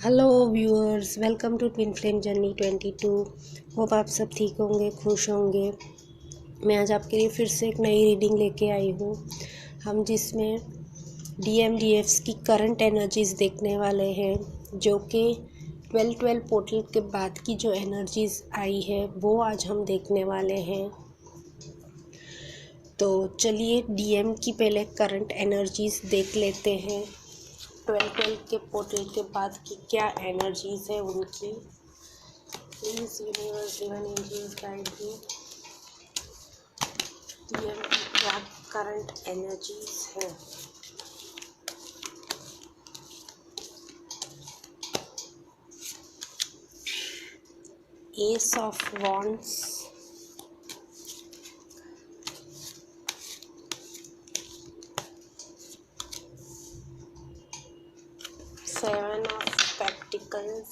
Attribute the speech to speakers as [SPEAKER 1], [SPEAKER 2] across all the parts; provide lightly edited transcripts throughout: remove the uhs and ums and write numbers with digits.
[SPEAKER 1] Hello viewers, welcome to twin flame journey 22। Hope आप सब ठीक होंगे, खुश होंगे। मैं आज आपके लिए फिर से एक नई रीडिंग लेके आई हूँ, हम जिसमें DMDFs की करंट एनर्जीज़ देखने वाले हैं, जो कि 12-12 पोर्टल के बाद की जो एनर्जीज़ आई है वो आज हम देखने वाले हैं। तो चलिए DM की पहले करंट एनर्जीज़ देख लेते हैं। 12-12 के पोर्टल के बाद की क्या एनर्जीज है उनकी। Please universe, divine angels guide me, DM की क्या करंट एनर्जीज है। Ace of wands, seven of pentacles,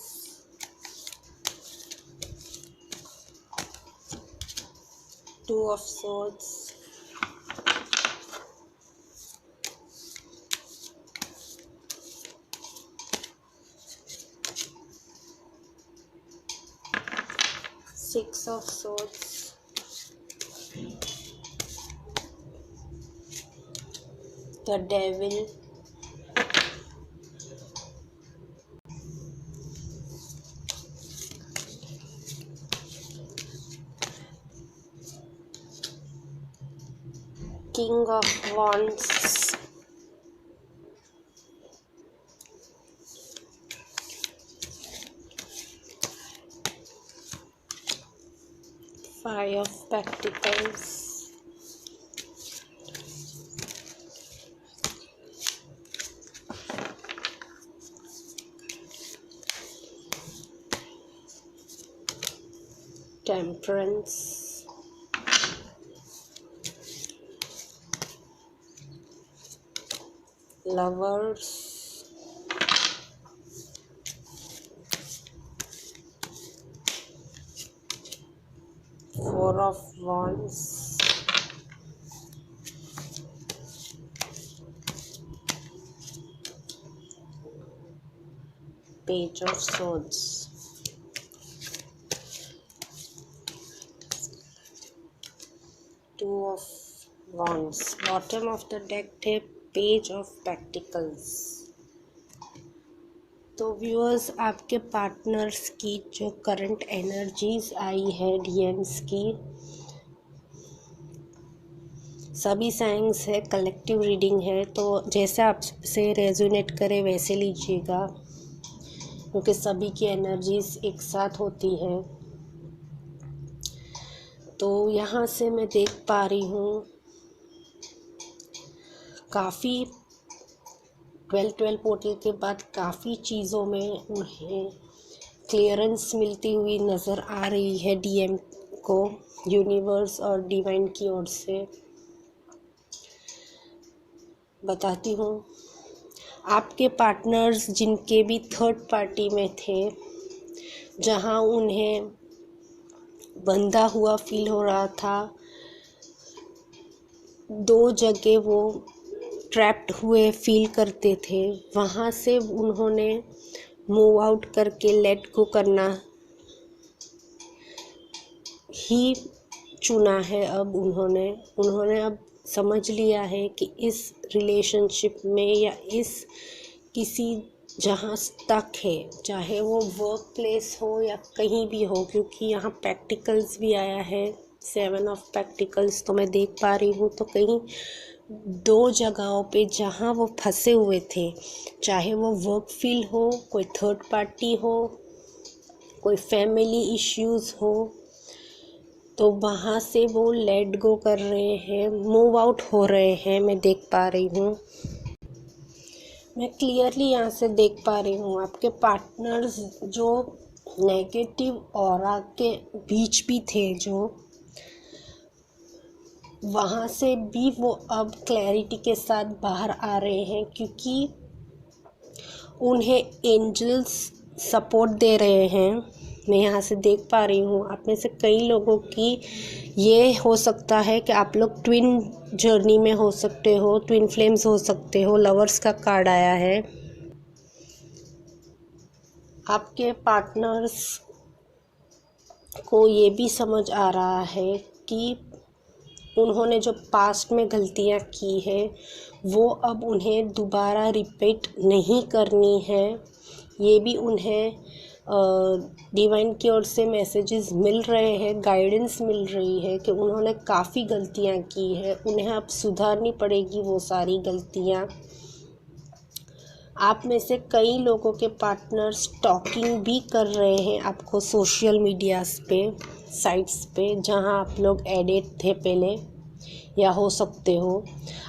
[SPEAKER 1] two of swords, six of swords, the devil, king of wands, five of pentacles, temperance, lovers, four of wands, page of swords, two of wands। Bottom of the deck थे page of pentacles. तो viewers, आपके partners की जो current energies आई है DMs की, सभी science है, collective reading है, तो जैसे आपसे रेजोनेट करे वैसे लीजिएगा, क्योंकि सभी की एनर्जीज एक साथ होती है। तो यहाँ से मैं देख पा रही हूँ काफ़ी 12-12 पोर्टल के बाद काफ़ी चीज़ों में उन्हें क्लियरेंस मिलती हुई नज़र आ रही है DM को, यूनिवर्स और डिवाइन की ओर से। बताती हूँ, आपके पार्टनर्स जिनके भी थर्ड पार्टी में थे, जहाँ उन्हें बंधा हुआ फील हो रहा था, दो जगह वो ट्रैप्ड हुए फील करते थे, वहाँ से उन्होंने मूव आउट करके लेट गो करना ही चुना है। अब उन्होंने अब समझ लिया है कि इस रिलेशनशिप में या इस किसी जहाँ स्टक है, चाहे वो वर्क प्लेस हो या कहीं भी हो, क्योंकि यहाँ प्रैक्टिकल्स भी आया है, सेवन ऑफ प्रैक्टिकल्स, तो मैं देख पा रही हूँ तो कहीं दो जगहों पे जहाँ वो फंसे हुए थे, चाहे वो वर्क फील्ड हो, कोई थर्ड पार्टी हो, कोई फैमिली इश्यूज़ हो, तो वहाँ से वो लेट गो कर रहे हैं, मूव आउट हो रहे हैं। मैं देख पा रही हूँ, मैं क्लियरली यहाँ से देख पा रही हूँ आपके पार्टनर्स जो नेगेटिव ऑरा के बीच भी थे, जो वहाँ से भी वो अब क्लैरिटी के साथ बाहर आ रहे हैं, क्योंकि उन्हें एंजल्स सपोर्ट दे रहे हैं। मैं यहाँ से देख पा रही हूँ आप में से कई लोगों की ये हो सकता है कि आप लोग ट्विन जर्नी में हो सकते हो, ट्विन फ्लेम्स हो सकते हो। लवर्स का कार्ड आया है, आपके पार्टनर्स को ये भी समझ आ रहा है कि उन्होंने जो पास्ट में गलतियाँ की है वो अब उन्हें दोबारा रिपीट नहीं करनी है। ये भी उन्हें डिवाइन की ओर से मैसेजेस मिल रहे हैं, गाइडेंस मिल रही है कि उन्होंने काफ़ी गलतियाँ की है, उन्हें अब सुधारनी पड़ेगी वो सारी गलतियाँ। आप में से कई लोगों के पार्टनर स्टॉकिंग भी कर रहे हैं आपको सोशल मीडियाज़ पे, साइट्स पे, जहां आप लोग एडेड थे पहले या हो सकते हो।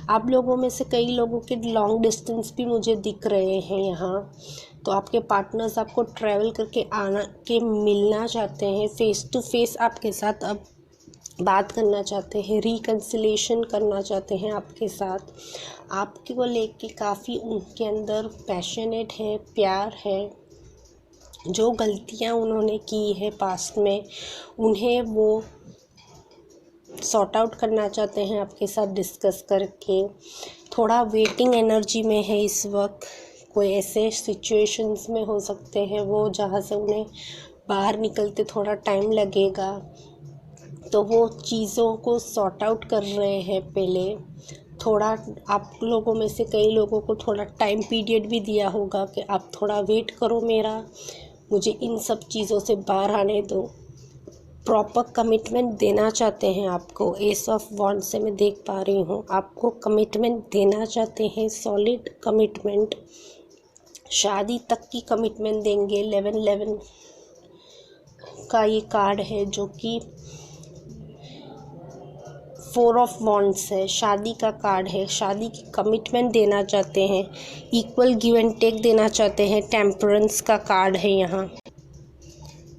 [SPEAKER 1] आप लोगों में से कई लोगों के लॉन्ग डिस्टेंस भी मुझे दिख रहे हैं यहाँ। तो आपके पार्टनर्स आपको ट्रैवल करके आना के मिलना चाहते हैं, फेस टू फेस आपके साथ अब बात करना चाहते हैं, रिकन्सिलेशन करना चाहते हैं आपके साथ। आपके को लेके काफ़ी उनके अंदर पैशनेट है, प्यार है। जो गलतियां उन्होंने की है पास्ट में, उन्हें वो सॉर्ट आउट करना चाहते हैं आपके साथ डिस्कस करके। थोड़ा वेटिंग एनर्जी में है इस वक्त। कोई ऐसे सिचुएशंस में हो सकते हैं वो जहाँ से उन्हें बाहर निकलते थोड़ा टाइम लगेगा, तो वो चीज़ों को सॉर्ट आउट कर रहे हैं पहले। थोड़ा आप लोगों में से कई लोगों को थोड़ा टाइम पीरियड भी दिया होगा कि आप थोड़ा वेट करो मेरा, मुझे इन सब चीज़ों से बाहर आने दो। प्रॉपर कमिटमेंट देना चाहते हैं आपको। एस ऑफ वॉन्ड से मैं देख पा रही हूँ आपको कमिटमेंट देना चाहते हैं, सॉलिड कमिटमेंट, शादी तक की कमिटमेंट देंगे। 11-11 का ये कार्ड है जो कि 4 ऑफ वॉन्ड्स है, शादी का कार्ड है। शादी की कमिटमेंट देना चाहते हैं, इक्वल गिव एंड टेक देना चाहते हैं। टेम्परेंस का कार्ड है यहाँ।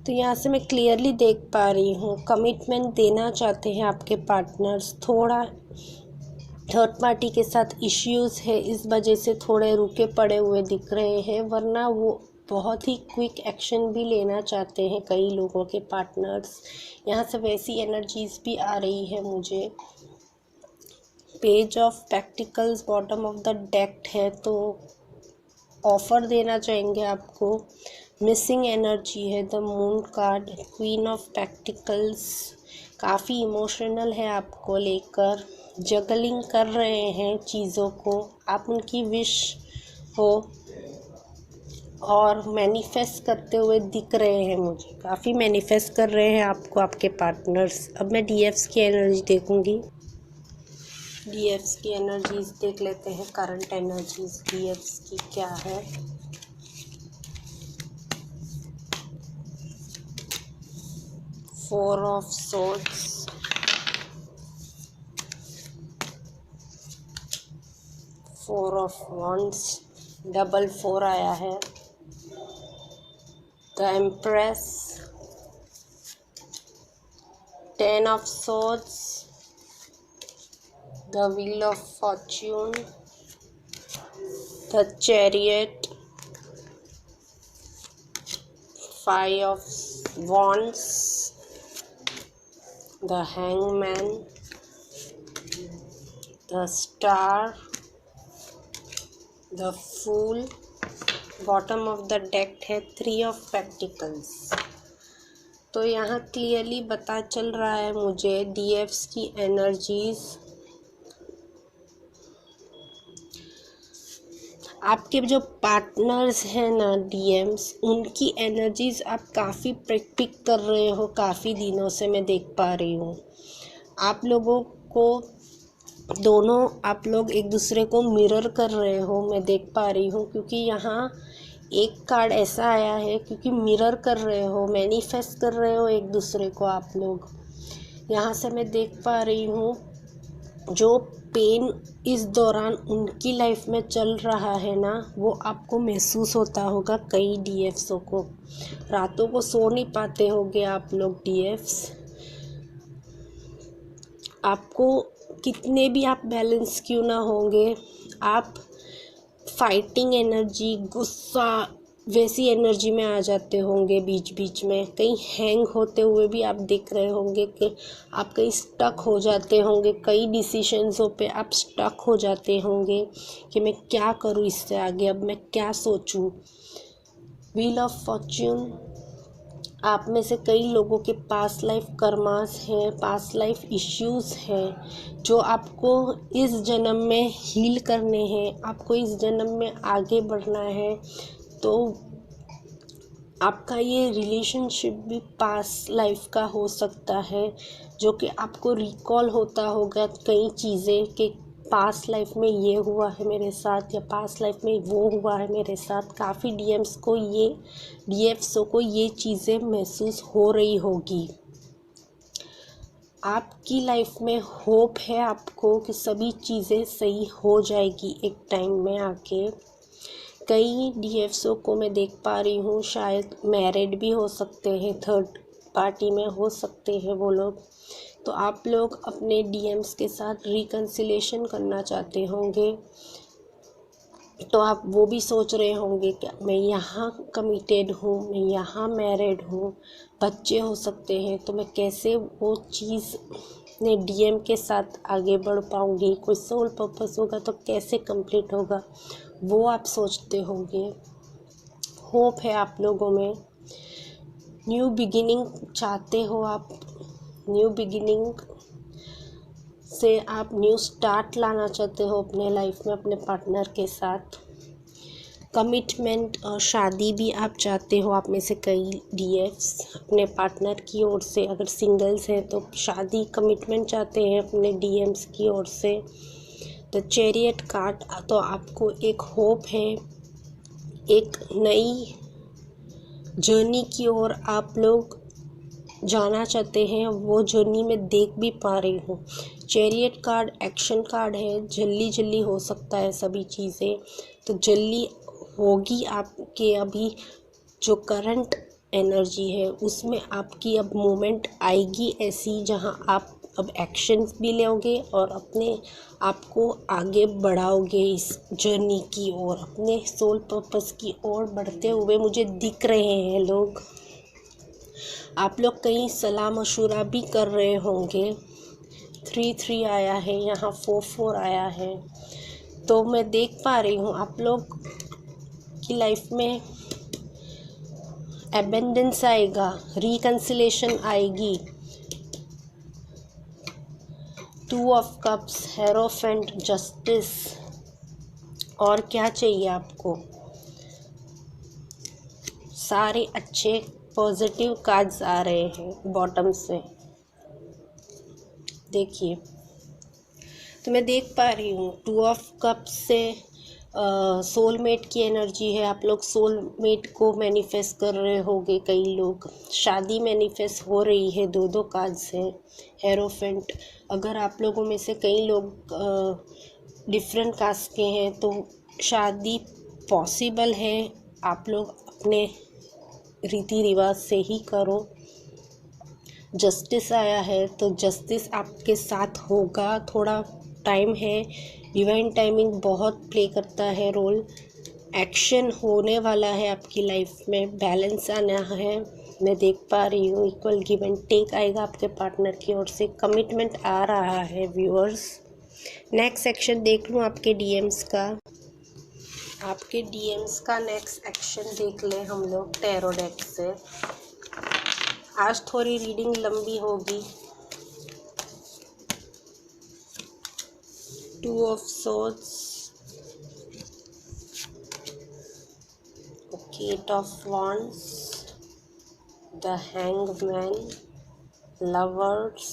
[SPEAKER 1] तो यहाँ से मैं क्लियरली देख पा रही हूँ कमिटमेंट देना चाहते हैं आपके पार्टनर्स। थोड़ा थर्ड पार्टी के साथ इश्यूज़ है, इस वजह से थोड़े रुके पड़े हुए दिख रहे हैं, वरना वो बहुत ही क्विक एक्शन भी लेना चाहते हैं कई लोगों के पार्टनर्स। यहाँ से वैसी एनर्जीज भी आ रही है मुझे। Page of pentacles bottom of the deck है, तो ऑफ़र देना चाहेंगे आपको। मिसिंग एनर्जी है the moon card. Queen of pentacles काफ़ी इमोशनल है आपको लेकर, जगलिंग कर रहे हैं चीज़ों को, आप उनकी विश हो और मैनिफेस्ट करते हुए दिख रहे हैं मुझे। काफ़ी मैनिफेस्ट कर रहे हैं आपको आपके पार्टनर्स। अब मैं डीएफ्स की एनर्जी देखूंगी। डीएफ्स की एनर्जीज देख लेते हैं, करंट एनर्जीज डीएफ्स की क्या है। Four of swords, four of wands, double 4 आया है। The empress, 10 of swords, the wheel of fortune, the chariot, 5 of wands, the hangman, the star, the fool। Bottom of the deck है 3 of pentacles. तो यहाँ clearly पता चल रहा है मुझे डीएफ्स की एनर्जीज। आपके जो पार्टनर्स हैं ना डीएम्स, उनकी एनर्जीज आप काफ़ी पिक कर रहे हो, काफ़ी दिनों से मैं देख पा रही हूँ। आप लोगों को दोनों, आप लोग एक दूसरे को मिरर कर रहे हो, मैं देख पा रही हूँ। क्योंकि यहाँ एक कार्ड ऐसा आया है, क्योंकि मिरर कर रहे हो, मैनिफेस्ट कर रहे हो एक दूसरे को आप लोग। यहाँ से मैं देख पा रही हूँ जो पेन इस दौरान उनकी लाइफ में चल रहा है ना, वो आपको महसूस होता होगा। कई डीएफ्सों को रातों को सो नहीं पाते होंगे आप लोग डीएफ्स। आपको कितने भी आप बैलेंस क्यों ना होंगे, आप फाइटिंग एनर्जी, गुस्सा, वैसी एनर्जी में आ जाते होंगे बीच बीच में। कहीं हैंग होते हुए भी आप दिख रहे होंगे कि आप कहीं स्टक हो जाते होंगे, कई डिसीशंसों पे आप स्टक हो जाते होंगे कि मैं क्या करूँ इससे आगे, अब मैं क्या सोचूं। व्हील ऑफ फॉर्च्यून, आप में से कई लोगों के पास्ट लाइफ कर्मास हैं, पास्ट लाइफ इश्यूज़ हैं जो आपको इस जन्म में हील करने हैं, आपको इस जन्म में आगे बढ़ना है। तो आपका ये रिलेशनशिप भी पास्ट लाइफ का हो सकता है, जो कि आपको रिकॉल होता होगा कई चीज़ें कि पास्ट लाइफ में ये हुआ है मेरे साथ, या पास्ट लाइफ में वो हुआ है मेरे साथ। काफ़ी डीएफ्स को ये चीज़ें महसूस हो रही होगी। आपकी लाइफ में होप है आपको कि सभी चीज़ें सही हो जाएगी एक टाइम में आके। कई डीएफ्सओ को मैं देख पा रही हूँ, शायद मैरिड भी हो सकते हैं, थर्ड पार्टी में हो सकते हैं वो लोग। तो आप लोग अपने डीएम्स के साथ रिकन्सिलेशन करना चाहते होंगे, तो आप वो भी सोच रहे होंगे कि मैं यहाँ कमिटेड हूँ, मैं यहाँ मैरिड हूँ, बच्चे हो सकते हैं, तो मैं कैसे वो चीज़ ने डीएम के साथ आगे बढ़ पाऊँगी, कोई सोल पर्पस होगा तो कैसे कंप्लीट होगा, वो आप सोचते होंगे। होप है आप लोगों में, न्यू बिगिनिंग चाहते हो आप, न्यू बिगिनिंग से आप न्यू स्टार्ट लाना चाहते हो अपने लाइफ में अपने पार्टनर के साथ। कमिटमेंट और शादी भी आप चाहते हो, आप में से कई डीएफ्स अपने पार्टनर की ओर से। अगर सिंगल्स हैं तो शादी कमिटमेंट चाहते हैं अपने डीएम्स की ओर से। द चैरियट कार्ड, तो आपको एक होप है, एक नई जर्नी की ओर आप लोग जाना चाहते हैं, वो जर्नी में देख भी पा रही हूँ। चैरियट कार्ड एक्शन कार्ड है, जल्दी जल्दी हो सकता है सभी चीज़ें, तो जल्दी होगी आपके। अभी जो करंट एनर्जी है उसमें आपकी अब मोमेंट आएगी ऐसी, जहाँ आप अब एक्शंस भी लोगे और अपने आप को आगे बढ़ाओगे इस जर्नी की ओर, अपने सोल पर्पस की ओर बढ़ते हुए मुझे दिख रहे हैं लोग। आप लोग कहीं सलाह मशूरा भी कर रहे होंगे। 3-3 आया है, यहाँ 4-4 आया है, तो मैं देख पा रही हूँ आप लोग की लाइफ में एबेंडेंस आएगा, रिकन्सिलेशन आएगी। 2 ऑफ कप्स, हेरोफेंट, जस्टिस, और क्या चाहिए आपको। सारे अच्छे पॉजिटिव कार्ड्स आ रहे हैं बॉटम से, देखिए। तो मैं देख पा रही हूँ 2 ऑफ कप्स से सोलमेट की एनर्जी है। आप लोग सोलमेट को मैनिफेस्ट कर रहे होंगे, कई लोग शादी मैनिफेस्ट हो रही है। 2 कार्ड्स हैं, हेरोफेंट। अगर आप लोगों में से कई लोग डिफरेंट कास्ट के हैं तो शादी पॉसिबल है, आप लोग अपने रीति रिवाज से ही करो। जस्टिस आया है, तो जस्टिस आपके साथ होगा, थोड़ा टाइम है। डिवाइन टाइमिंग बहुत प्ले करता है रोल। एक्शन होने वाला है आपकी लाइफ में, बैलेंस आना है, मैं देख पा रही हूँ। इक्वल गिव एंड टेक आएगा आपके पार्टनर की ओर से, कमिटमेंट आ रहा है व्यूअर्स। नेक्स्ट सेक्शन देख लूँ आपके डीएम्स का। आपके डीएम्स का नेक्स्ट एक्शन देख लें हम लोग टैरो डेक से। आज थोड़ी रीडिंग लंबी होगी। 2 of swords, eight of wands, the hangman, lovers,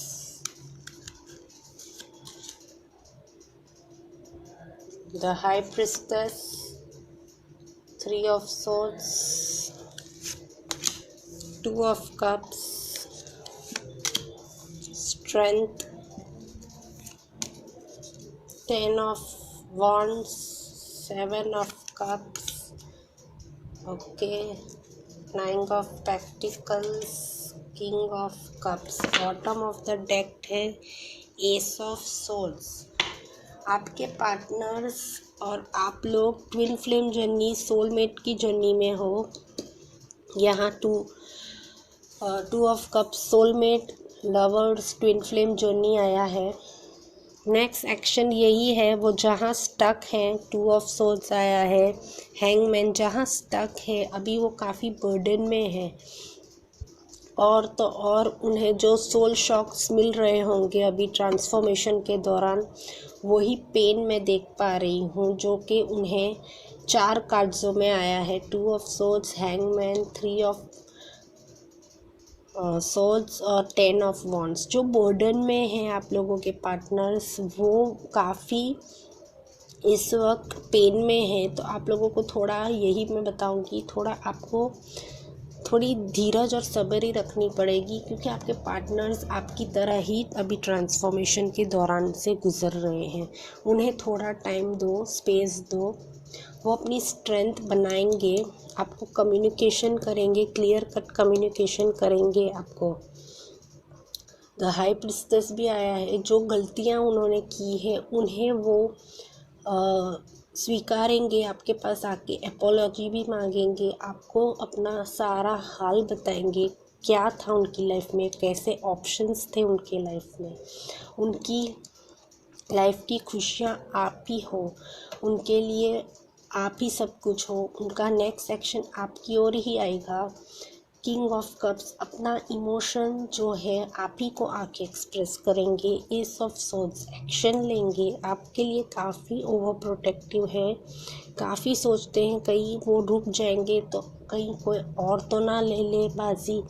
[SPEAKER 1] the high priestess, 3 of swords, 2 of cups, strength, 10 of wands, 7 of cups, okay, 9 of pentacles, king of cups। Bottom of the deck है ace of souls. आपके partners और आप लोग twin flame journey, soulmate की journey में हो। यहाँ 2 of cups, soulmate, lovers, twin flame journey आया है। नेक्स्ट एक्शन यही है, वो जहाँ स्टक है, 2 ऑफ सोर्ड्स आया है, हैंगमैन जहाँ स्टक है अभी वो काफ़ी बर्डन में है, और तो और उन्हें जो सोल शॉक्स मिल रहे होंगे अभी ट्रांसफॉर्मेशन के दौरान, वही पेन मैं देख पा रही हूँ जो कि उन्हें 4 कार्ड्सों में आया है, 2 of swords, hangman, 3 of swords और 10 ऑफ वॉन्ड्स। जो बर्डन में हैं आप लोगों के पार्टनर्स, वो काफ़ी इस वक्त पेन में है, तो आप लोगों को थोड़ा, यही मैं बताऊंगी, थोड़ा आपको थोड़ी धीरज और सब्र ही रखनी पड़ेगी, क्योंकि आपके पार्टनर्स आपकी तरह ही अभी ट्रांसफॉर्मेशन के दौरान से गुजर रहे हैं। उन्हें थोड़ा टाइम दो, स्पेस दो, वो अपनी स्ट्रेंथ बनाएंगे, आपको कम्युनिकेशन करेंगे, क्लियर कट कम्युनिकेशन करेंगे आपको। द हाई प्रिस्टेस भी आया है, जो गलतियां उन्होंने की है उन्हें वो स्वीकारेंगे, आपके पास आके एपोलॉजी भी मांगेंगे, आपको अपना सारा हाल बताएंगे, क्या था उनकी लाइफ में, कैसे ऑप्शंस थे उनके लाइफ में, उनकी लाइफ की खुशियाँ आप ही हो, उनके लिए आप ही सब कुछ हो, उनका नेक्स्ट एक्शन आपकी ओर ही आएगा। किंग ऑफ कप्स अपना इमोशन जो है आप ही को आके एक्सप्रेस करेंगे। एस ऑफ सोर्ड्स एक्शन लेंगे, आपके लिए काफ़ी ओवर प्रोटेक्टिव है, काफ़ी सोचते हैं कहीं वो रुक जाएंगे तो कहीं कोई और तो ना ले ले बाजी,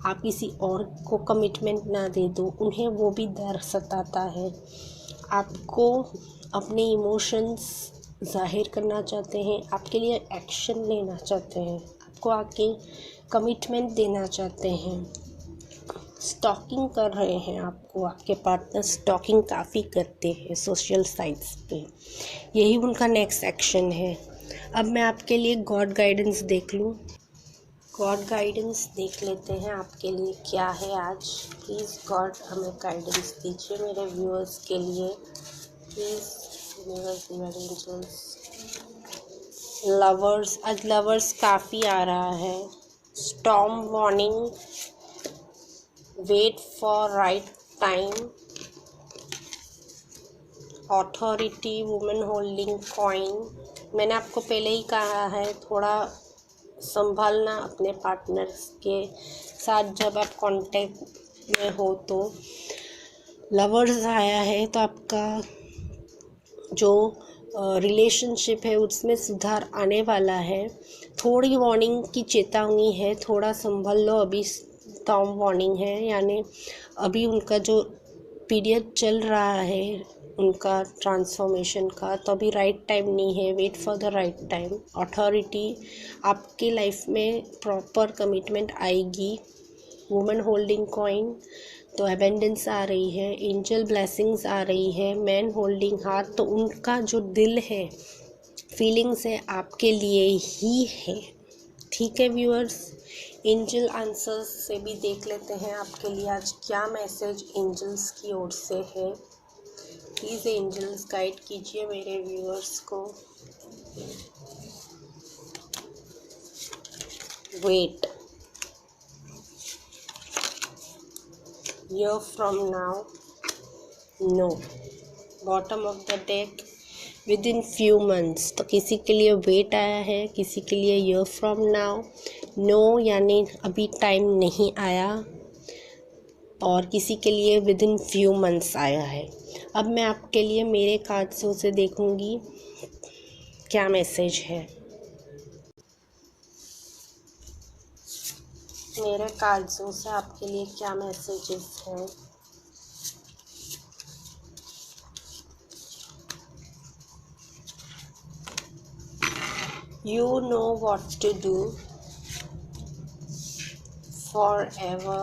[SPEAKER 1] आप किसी और को कमिटमेंट ना दे दो, उन्हें वो भी डर सताता है। आपको अपने इमोशंस जाहिर करना चाहते हैं, आपके लिए एक्शन लेना चाहते हैं, आपको आके कमिटमेंट देना चाहते हैं, स्टॉकिंग कर रहे हैं आपको, आपके पार्टनर स्टॉकिंग काफ़ी करते हैं सोशल साइट्स पे, यही उनका नेक्स्ट एक्शन है। अब मैं आपके लिए गॉड गाइडेंस देख लूँ, गॉड गाइडेंस देख लेते हैं आपके लिए क्या है आज। प्लीज़ गॉड हमें गाइडेंस दीजिए मेरे व्यूअर्स के लिए, please universe divine angels. Lovers, आज लवर्स काफ़ी आ रहा है, storm warning, wait for right time, authority, women holding coin. मैंने आपको पहले ही कहा है थोड़ा संभालना अपने पार्टनर्स के साथ जब आप कांटेक्ट में हो तो। लवर्स आया है तो आपका जो रिलेशनशिप है उसमें सुधार आने वाला है, थोड़ी वार्निंग की चेतावनी है, थोड़ा संभल लो, अभी स्टॉर्म वार्निंग है, यानी अभी उनका जो पीरियड चल रहा है उनका ट्रांसफॉर्मेशन का, तो अभी राइट टाइम नहीं है, wait for the right time. Authority, आपके लाइफ में प्रॉपर कमिटमेंट आएगी। वुमेन होल्डिंग कॉइन, तो एबेंडेंस आ रही है, एंजल ब्लेसिंग्स आ रही है, मैन होल्डिंग हार्ट, तो उनका जो दिल है, फीलिंग्स है आपके लिए ही है। ठीक है व्यूअर्स, एंजल आंसर्स से भी देख लेते हैं आपके लिए आज क्या मैसेज एंजल्स की ओर से है। प्लीज़ एंजल्स गाइड कीजिए मेरे व्यूअर्स को। Wait, year from now, no, bottom of the deck, within few months, तो किसी के लिए वेट आया है, किसी के लिए year from now, no यानी अभी टाइम नहीं आया, और किसी के लिए within few months आया है। अब मैं आपके लिए मेरे कार्ड्सों से देखूंगी क्या मैसेज है। मेरे कार्ड्सों से आपके लिए क्या मैसेजेस हैं। You know what to do forever,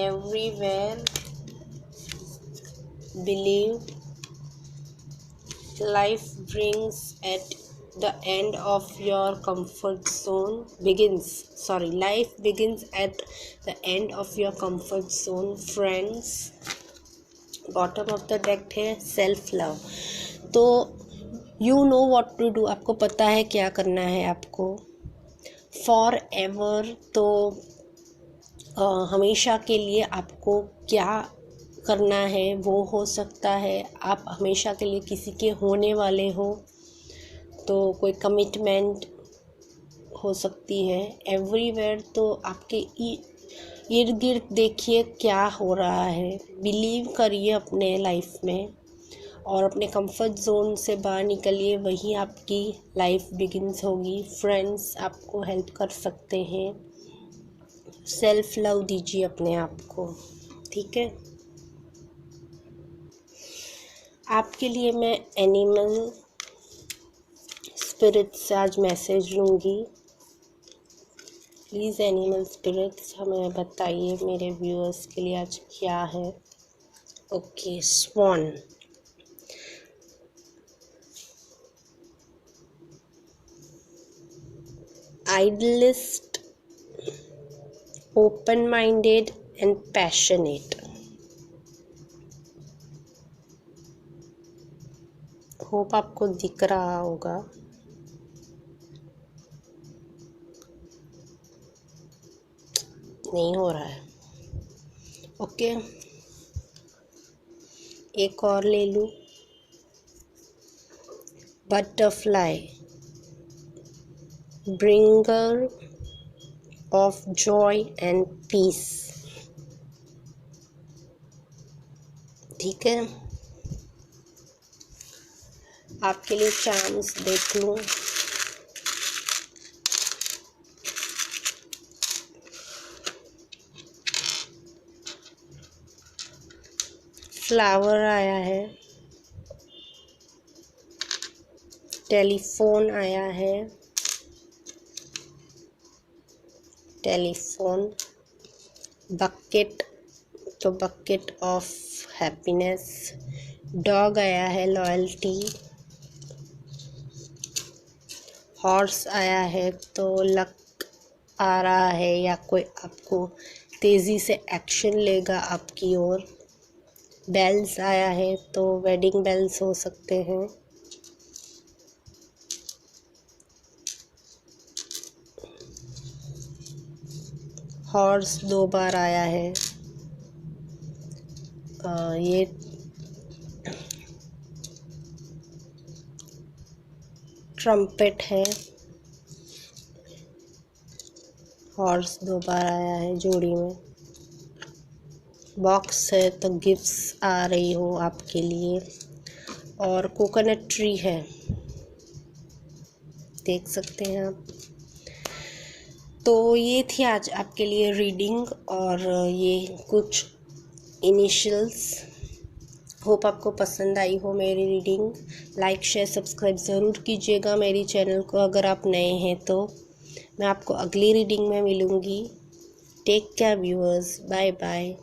[SPEAKER 1] everywhere, believe, life brings at the end of your comfort zone life begins at the end of your comfort zone, friends। Bottom of the deck है self love, तो you know what to do, आपको पता है क्या करना है आपको। For ever, तो हमेशा के लिए आपको क्या करना है वो हो सकता है, आप हमेशा के लिए किसी के होने वाले हो, तो कोई कमिटमेंट हो सकती है एवरीवेयर। तो आपके इर्द गिर्द देखिए क्या हो रहा है, बिलीव करिए अपने लाइफ में और अपने कंफर्ट जोन से बाहर निकलिए, वहीं आपकी लाइफ बिगिंस होगी। फ्रेंड्स आपको हेल्प कर सकते हैं, सेल्फ लव दीजिए अपने आप को, ठीक है। आपके लिए मैं एनिमल स्पिरिट से आज मैसेज लूँगी। प्लीज़ एनिमल स्पिरिट्स हमें बताइए मेरे व्यूअर्स के लिए आज क्या है। Okay, swan. Idealist, open-minded and passionate. Hope आपको दिख रहा होगा। नहीं हो रहा है, ओके। एक और ले लूँ। Butterfly, bringer of joy and peace, ठीक है। आपके लिए चांस देख लूँ। फ्लावर आया है, टेलीफोन आया है, टेलीफोन। बकेट, तो बकेट ऑफ हैप्पीनेस। डॉग आया है, लॉयल्टी। हॉर्स आया है, तो लक आ रहा है या कोई आपको तेज़ी से एक्शन लेगा आपकी ओर। बेल्स आया है, तो वेडिंग बेल्स हो सकते हैं। हॉर्स 2 बार आया है। ये ट्रम्पेट है। हॉर्स 2 बार आया है जोड़ी में। बॉक्स है, तो गिफ्ट्स आ रही हो आपके लिए। और कोकोनट ट्री है, देख सकते हैं आप। तो ये थी आज आपके लिए रीडिंग और ये कुछ इनिशियल्स। होप आपको पसंद आई हो मेरी रीडिंग। लाइक शेयर सब्सक्राइब ज़रूर कीजिएगा मेरी चैनल को अगर आप नए हैं तो। मैं आपको अगली रीडिंग में मिलूँगी। Take care viewers, bye bye.